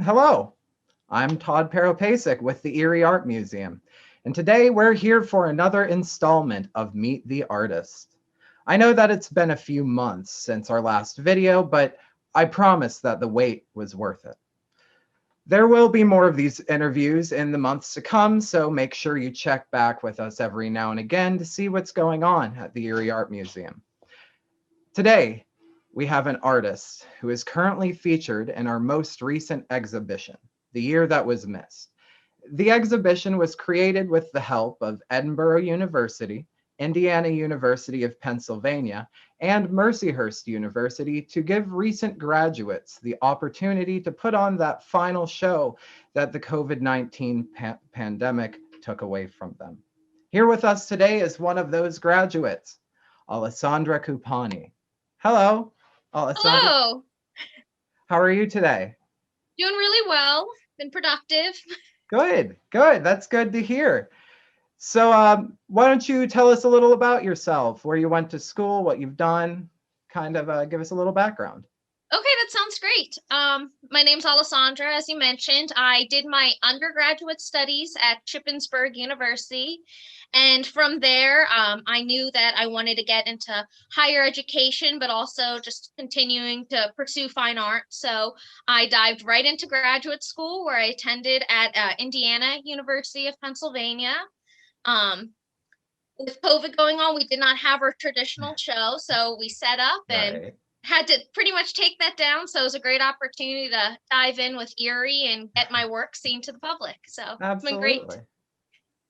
Hello, I'm Todd Peropasic with the Erie Art Museum, and today we're here for another installment of Meet the Artist. I know that it's been a few months since our last video, but I promise that the wait was worth it. There will be more of these interviews in the months to come, so make sure you check back with us every now and again to see what's going on at the Erie Art Museum. Today, we have an artist who is currently featured in our most recent exhibition, The Year That Was Missed. The exhibition was created with the help of Edinburgh University, Indiana University of Pennsylvania, and Mercyhurst University to give recent graduates the opportunity to put on that final show that the COVID-19 pandemic took away from them. Here with us today is one of those graduates, Alessandra Cupani. Hello, Alessandra. Hello. How are you today? Doing really well. Been productive. Good, good. That's good to hear. So, why don't you tell us a little about yourself, where you went to school, what you've done, kind of give us a little background. Okay, that sounds great. My name's Alessandra, as you mentioned. I did my undergraduate studies at Shippensburg University. And from there, I knew that I wanted to get into higher education, but also just continuing to pursue fine art. So I dived right into graduate school where I attended at Indiana University of Pennsylvania. Um, with COVID going on, we did not have our traditional show, so we set up and Right. had to pretty much take that down. So it was a great opportunity to dive in with Erie and get my work seen to the public. So it's been great. Absolutely.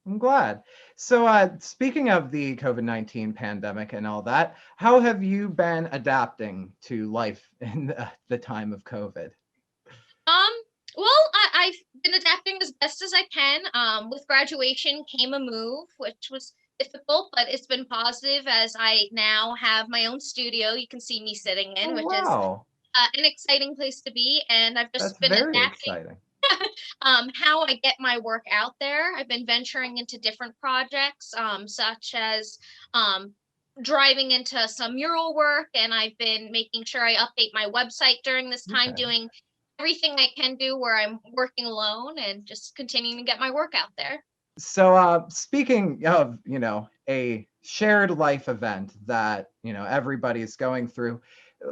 I'm glad. So, speaking of the COVID-19 pandemic and all that, how have you been adapting to life in the time of COVID? Um, I've been adapting as best as I can. With graduation came a move, which was difficult, but it's been positive as I now have my own studio. You can see me sitting Oh, in, which is wow. an exciting place to be. And I've That's just been very adapting exciting. how I get my work out there. I've been venturing into different projects, such as um, driving into some mural work, and I've been making sure I update my website during this time, Okay. doing everything I can do where I'm working alone and just continuing to get my work out there. So, speaking of, a shared life event that, everybody's going through,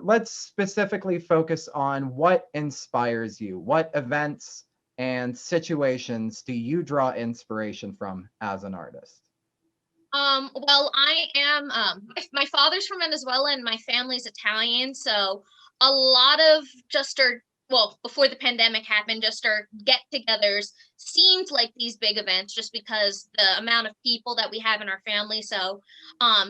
let's specifically focus on what inspires you. What events and situations do you draw inspiration from as an artist? Well, I am my father's from Venezuela and my family's Italian, so a lot of just our well, before the pandemic happened, just our get-togethers seemed like these big events just because the amount of people that we have in our family. So,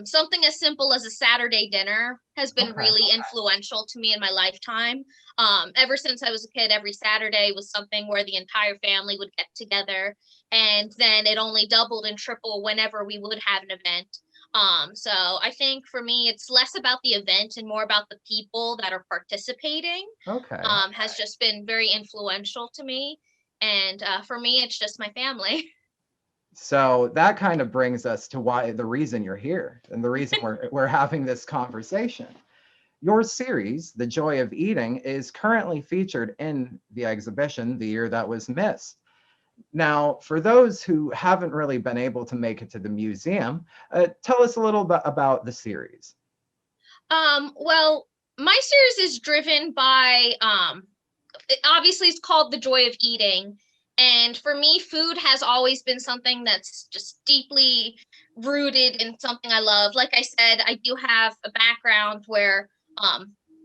something as simple as a Saturday dinner has been Okay. really influential to me in my lifetime. Ever since I was a kid, every Saturday was something where the entire family would get together, and then it only doubled and tripled whenever we would have an event. So I think for me, it's less about the event and more about the people that are participating. Okay. Has just been very influential to me, and for me, it's just my family. So that kind of brings us to why the reason you're here and the reason we're having this conversation. Your series, The Joy of Eating, is currently featured in the exhibition, The Year That Was Missed. Now, for those who haven't really been able to make it to the museum, tell us a little bit about the series. Well, my series is driven by obviously it's called The Joy of Eating. And for me, food has always been something that's just deeply rooted in something I love. Like I said, I do have a background where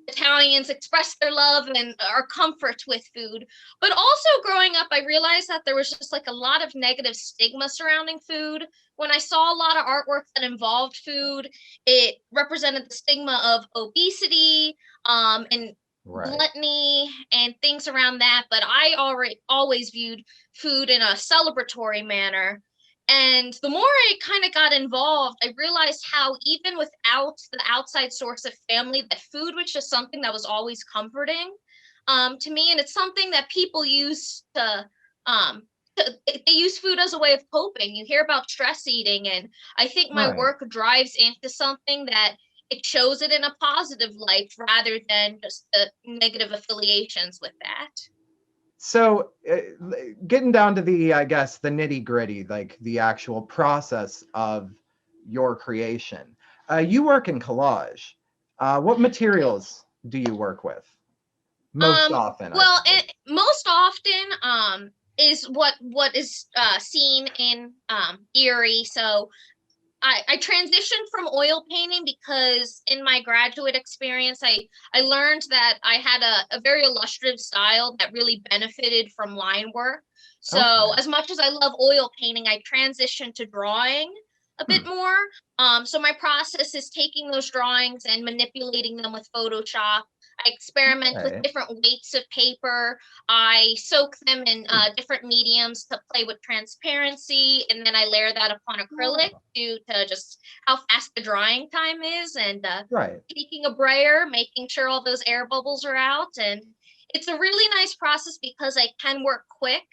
Italians express their love and our comfort with food. But also growing up, I realized that there was just like a lot of negative stigma surrounding food. When I saw a lot of artwork that involved food, it represented the stigma of obesity, and Right. gluttony and things around that, but I already always viewed food in a celebratory manner. And the more I kind of got involved, I realized how even without the outside source of family, that food was just something that was always comforting to me. And it's something that people use um, they use food as a way of coping. You hear about stress eating, and I think my Right. work drives into something that it shows it in a positive light rather than just the negative affiliations with that. So getting down to the, I guess, the nitty gritty, like the actual process of your creation. You work in collage. What materials do you work with most Um, often, I well, suppose? most often, is what is seen in Erie. So I transitioned from oil painting because in my graduate experience, I learned that I had a very illustrative style that really benefited from line work. So Okay. as much as I love oil painting, I transitioned to drawing a bit Hmm. more. So my process is taking those drawings and manipulating them with Photoshop. I experiment with Okay. different weights of paper. I soak them in Hmm. different mediums to play with transparency, and then I layer that upon acrylic Oh, due to just how fast the drying time is, and right. taking a brayer, making sure all those air bubbles are out. And it's a really nice process because I can work quick.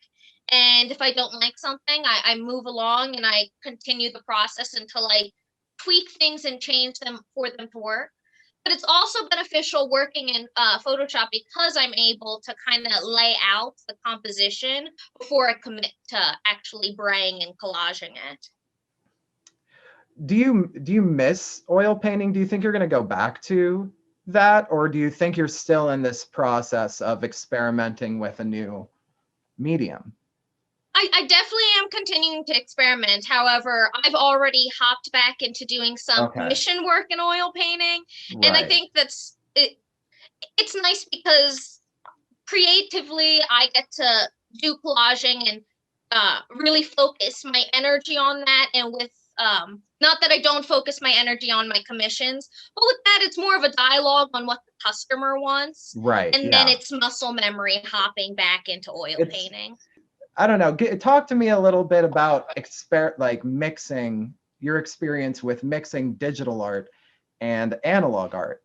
And if I don't like something, I move along and I continue the process until I tweak things and change them for them to work. But it's also beneficial working in Photoshop because I'm able to kind of lay out the composition before I commit to actually braying and collaging it. Do you miss oil painting? Do you think you're going to go back to that, or do you think you're still in this process of experimenting with a new medium? I definitely am continuing to experiment. However, I've already hopped back into doing some Okay. commission work in oil painting. And I Right. think it's nice because creatively I get to do collaging and really focus my energy on that. And with not that I don't focus my energy on my commissions, but with that, it's more of a dialogue on what the customer wants. Right. And then Yeah. it's muscle memory hopping back into oil It's, painting. I don't know. Talk to me a little bit about like mixing your experience with mixing digital art and analog art.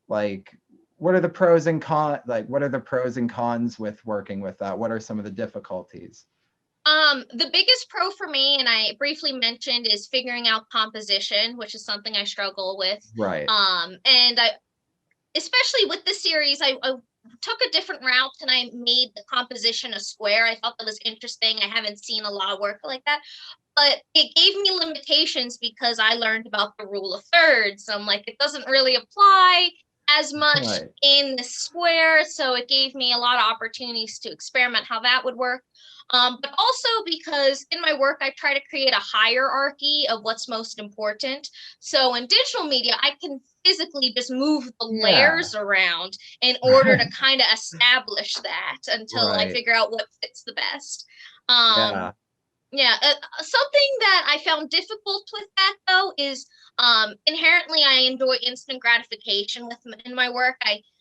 Like, what are the pros and cons? Like, what are the pros and cons with working with that? What are some of the difficulties? The biggest pro for me, and I briefly mentioned, is figuring out composition, which is something I struggle with. Right. And I, especially with the series, I took a different route and I made the composition a square. I thought that was interesting. I haven't seen a lot of work like that, but it gave me limitations because I learned about the rule of thirds. So I'm like, it doesn't really apply as much Right. in the square. So it gave me a lot of opportunities to experiment how that would work. But also because in my work, I try to create a hierarchy of what's most important. So in digital media, I can physically just move the Yeah. layers around in order to kind of establish that until I Right. figure out what fits the best. Um, Yeah. yeah, something that I found difficult with that though is inherently I enjoy instant gratification in my work.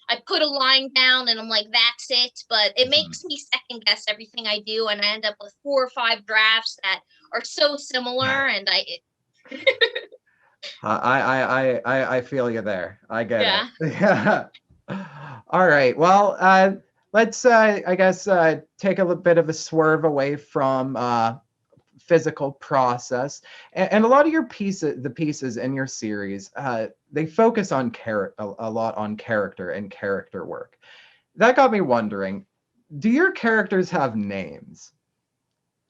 I put a line down and I'm like, that's it. But it Mhm. makes me second guess everything I do, and I end up with 4 or 5 drafts that are so similar. And I feel you there. I get it. yeah. Yeah. All right. Well, let's I guess take a little bit of a swerve away from physical process, and a lot of your pieces, the pieces in your series, they focus on a lot on character and character work. That got me wondering: do your characters have names?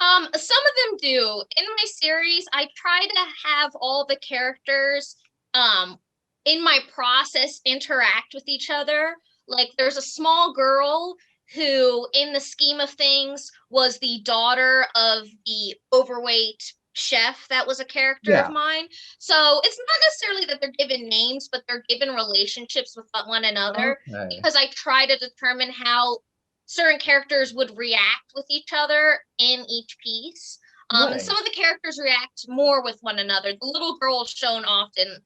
Some of them do. In my series, I try to have all the characters um in my process interact with each other. Like there's a small girl who, in the scheme of things, was the daughter of the overweight chef that was a character of Yeah. mine. So it's not necessarily that they're given names, but they're given relationships with one another Okay. because I try to determine how certain characters would react with each other in each piece. And some Right. of the characters react more with one another. The little girl is shown often.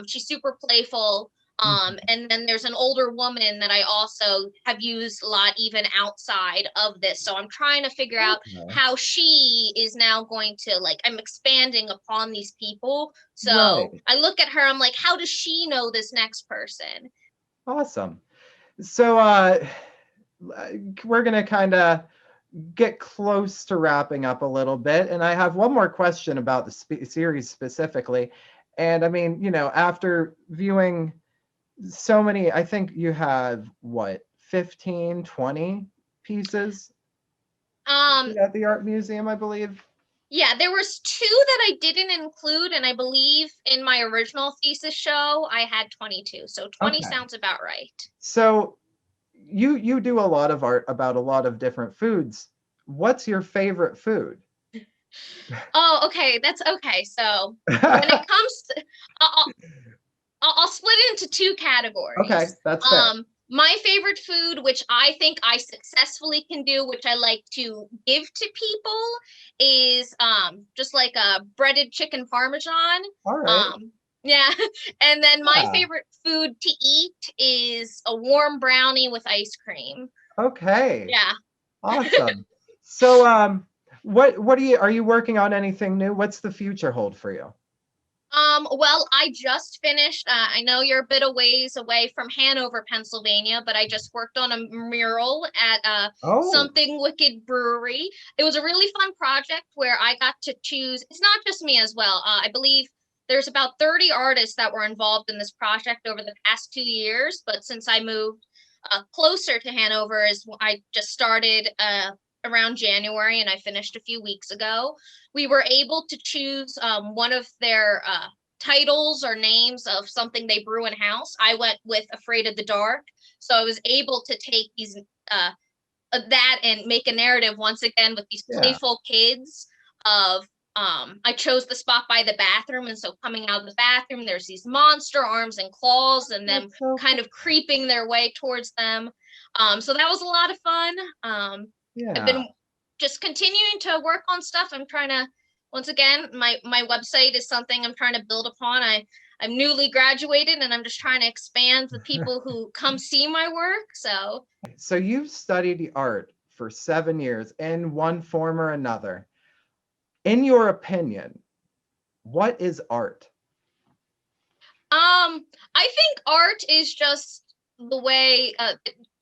She's super playful. Mhm. And then there's an older woman that I also have used a lot, even outside of this. So I'm trying to figure out Okay. how she is now going to, like, I'm expanding upon these people. So Right. I look at her, I'm like, how does she know this next person? Awesome. So we're gonna kind of get close to wrapping up a little bit, and I have one more question about the series specifically. And I mean, after viewing so many, I think you have what, 15, 20 pieces Um, at the art museum, I believe. yeah, there was two that I didn't include, and I believe in my original thesis show I had 22. So 20 Okay. sounds about right. So you do a lot of art about a lot of different foods. What's your favorite food? Oh, okay, that's okay. So when it comes to, I'll, I'll split it into two Okay, categories. that's fair. My favorite food, which I think I successfully can do, which I like to give to people, is just like a breaded chicken parmesan. All right. Um, yeah. And then my Yeah. favorite food to eat is a warm brownie with ice cream. Okay. Yeah. Awesome. So what are you working on anything new? What's the future hold for you? Well, I just finished, I know you're a bit a ways away from Hanover, Pennsylvania, but I just worked on a mural at Oh, Something Wicked Brewery. It was a really fun project where I got to choose, it's not just me as well. I believe there's about 30 artists that were involved in this project over the past 2 years, but since I moved closer to Hanover, is I just started around January and I finished a few weeks ago. We were able to choose one of their titles or names of something they brew in house. I went with Afraid of the Dark, so I was able to take these that and make a narrative once again with these yeah. playful kids of I chose the spot by the bathroom, and so coming out of the bathroom there's these monster arms and claws and them That's so kind cool. of creeping their way towards them. So that was a lot of fun. I've Yeah. been just continuing to work on stuff. I'm trying to, once again, my website is something I'm trying to build upon. I'm newly graduated and I'm just trying to expand the people who come see my work. So So you've studied art for 7 years in one form or another. In your opinion, what is art? I think art is just the way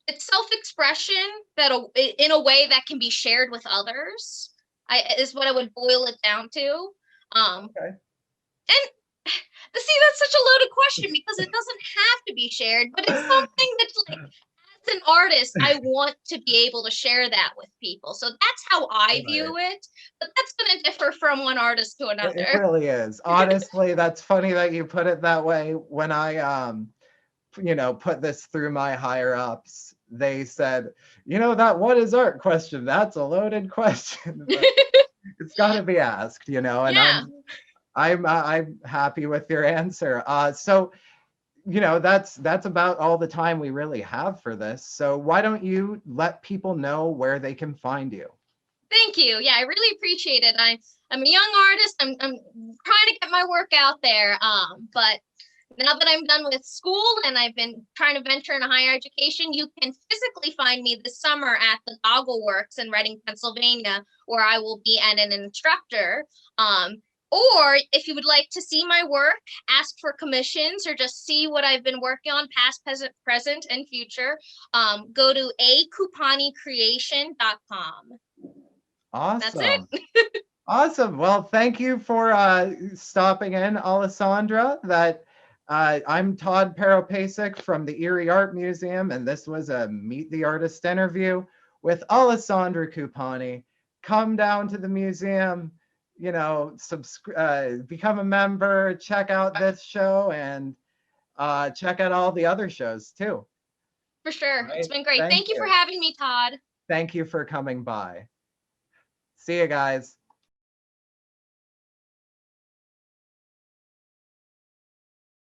it's self-expression that in a way that can be shared with others. Is what I would boil it down to. Okay. And see, that's such a loaded question because it doesn't have to be shared, but it's something that's like, as an artist, I want to be able to share that with people. So that's how I Right. view it. But that's going to differ from one artist to It another. really is. Honestly, that's funny that you put it that way. When I put this through my higher ups, they said, that what is art question? That's a loaded question, but it's got to be asked, and Yeah, I'm happy with your answer. So that's about all the time we really have for this. So why don't you let people know where they can find you? thank you. Yeah, I really appreciate it. I'm a young artist. I'm trying to get my work out there. But now that I'm done with school and I've been trying to venture into higher education, you can physically find me this summer at the Goggle Works in Reading, Pennsylvania, where I will be an instructor. Or if you would like to see my work, ask for commissions, or just see what I've been working on, past, present, and future, go to acupani.creation.com. That's Awesome. it. Awesome. Well, thank you for stopping in, Alessandra. I'm Todd Peropasic from the Erie Art Museum, and this was a Meet the Artist interview with Alessandra Cupani. Come down to the museum, become a member, check out this show, and check out all the other shows too. For sure. It's Right? been great. Thank Thank you for you. having me, Todd. Thank you for coming by. See you guys.